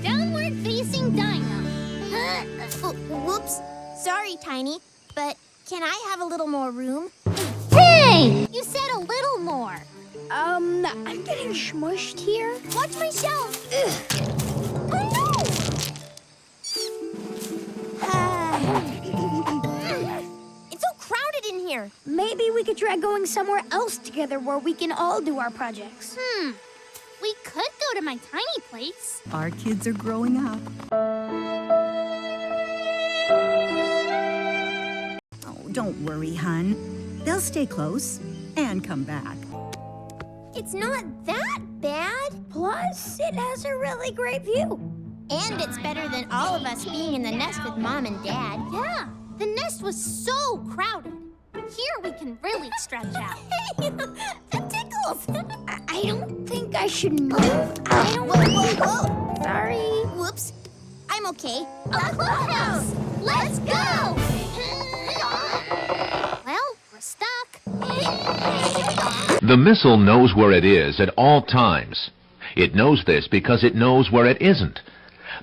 Downward facing dino. Whoops. Sorry, Tiny, but can I have a little more room? Hey! You said a little more. I'm getting smushed here. Watch my shelf. Oh, no! It's so crowded in here. Maybe we could try going somewhere else together where we can all do our projects. We could go to my tiny place. Our kids are growing up. Oh, don't worry, hun. They'll stay close and come back. It's not that bad. Plus, it has a really great view. And it's better than all of us being in the nest with Mom and Dad. Yeah, the nest was so crowded. Here we can really stretch out. Hey, that tickles. I don't think I should move. Whoa. Sorry. Whoops. I'm okay. A clubhouse! Let's go! Well, we're stuck. The missile knows where it is at all times. It knows this because it knows where it isn't.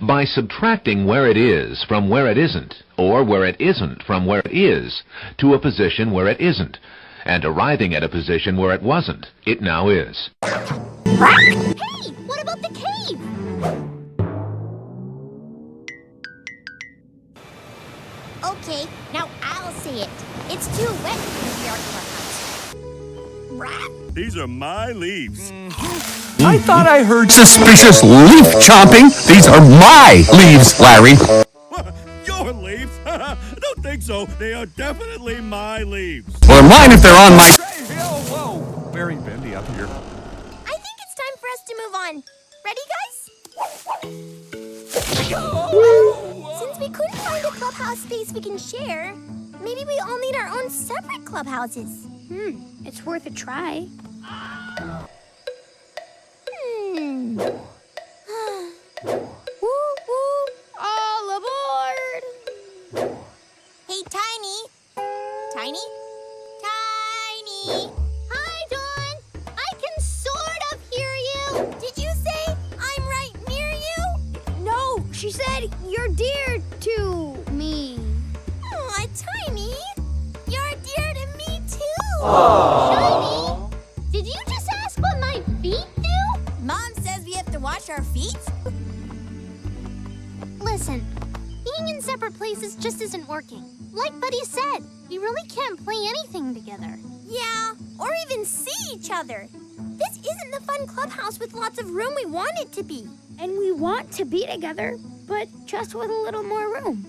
By subtracting where it is from where it isn't, or where it isn't from where it is, to a position where it isn't, and arriving at a position where it wasn't, it now is. Hey, what about the cave? Okay, now I'll say it. It's too wet for the clubhouse. These are my leaves. I thought I heard suspicious leaf chomping. These are my leaves, Larry. Your leaves? Don't think so. They are definitely my leaves. Or mine if they're on my... Hey, whoa! Very bendy up here. I think it's time for us to move on. Ready, guys? Since we couldn't find a clubhouse space we can share, maybe we all need our own separate clubhouses. It's worth a try. Woo woo! All aboard! Hey, Tiny! Tiny? Tiny! Hi, Dawn. I can sort of hear you. Did you say I'm right near you? No, she said you're dear to me. Aw, Tiny! You're dear to me, too! Shiny, did you just ask what my feet do? Mom says we have to wash our feet? Listen, being in separate places just isn't working. Like Buddy said, we really can't play anything together. Yeah, or even see each other. This isn't the fun clubhouse with lots of room we want it to be. And we want to be together, but just with a little more room.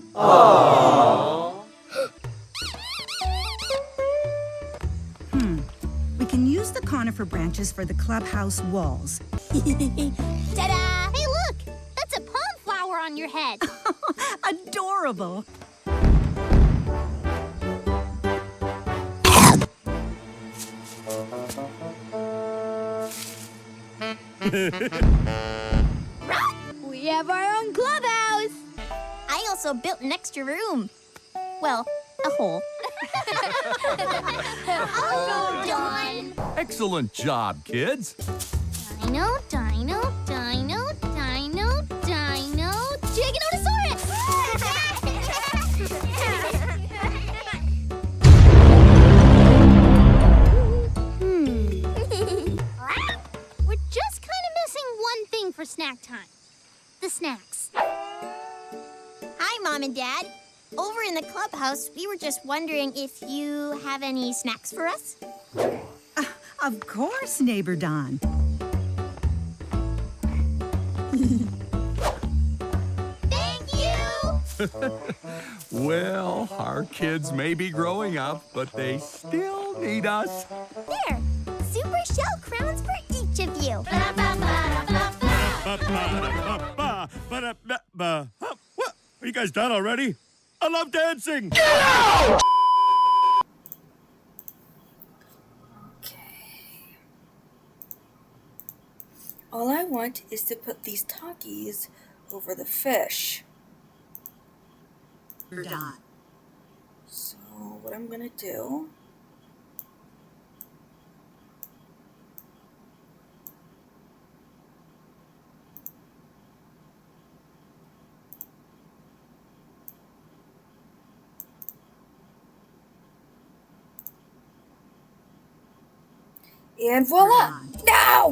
We can use the conifer branches for the clubhouse walls. Ta-da! Hey, look! That's a palm flower on your head. Adorable. We have our own clubhouse. I also built an extra room. Well, a hole. Oh, Dawn. Excellent job, kids. Dino, Dino, Dino, Dino, Dino, Giganotosaurus! We're just kind of missing one thing for snack time. The snacks. Hi, Mom and Dad. Over in the clubhouse, we were just wondering if you have any snacks for us? Of course, Neighbor Don. Thank you! Well, our kids may be growing up, but they still need us. There, super shell crowns for each of you. What? Are you guys done already? I love dancing! All I want is to put these Takis over the fish. Don. So what I'm gonna do... And voila! Now!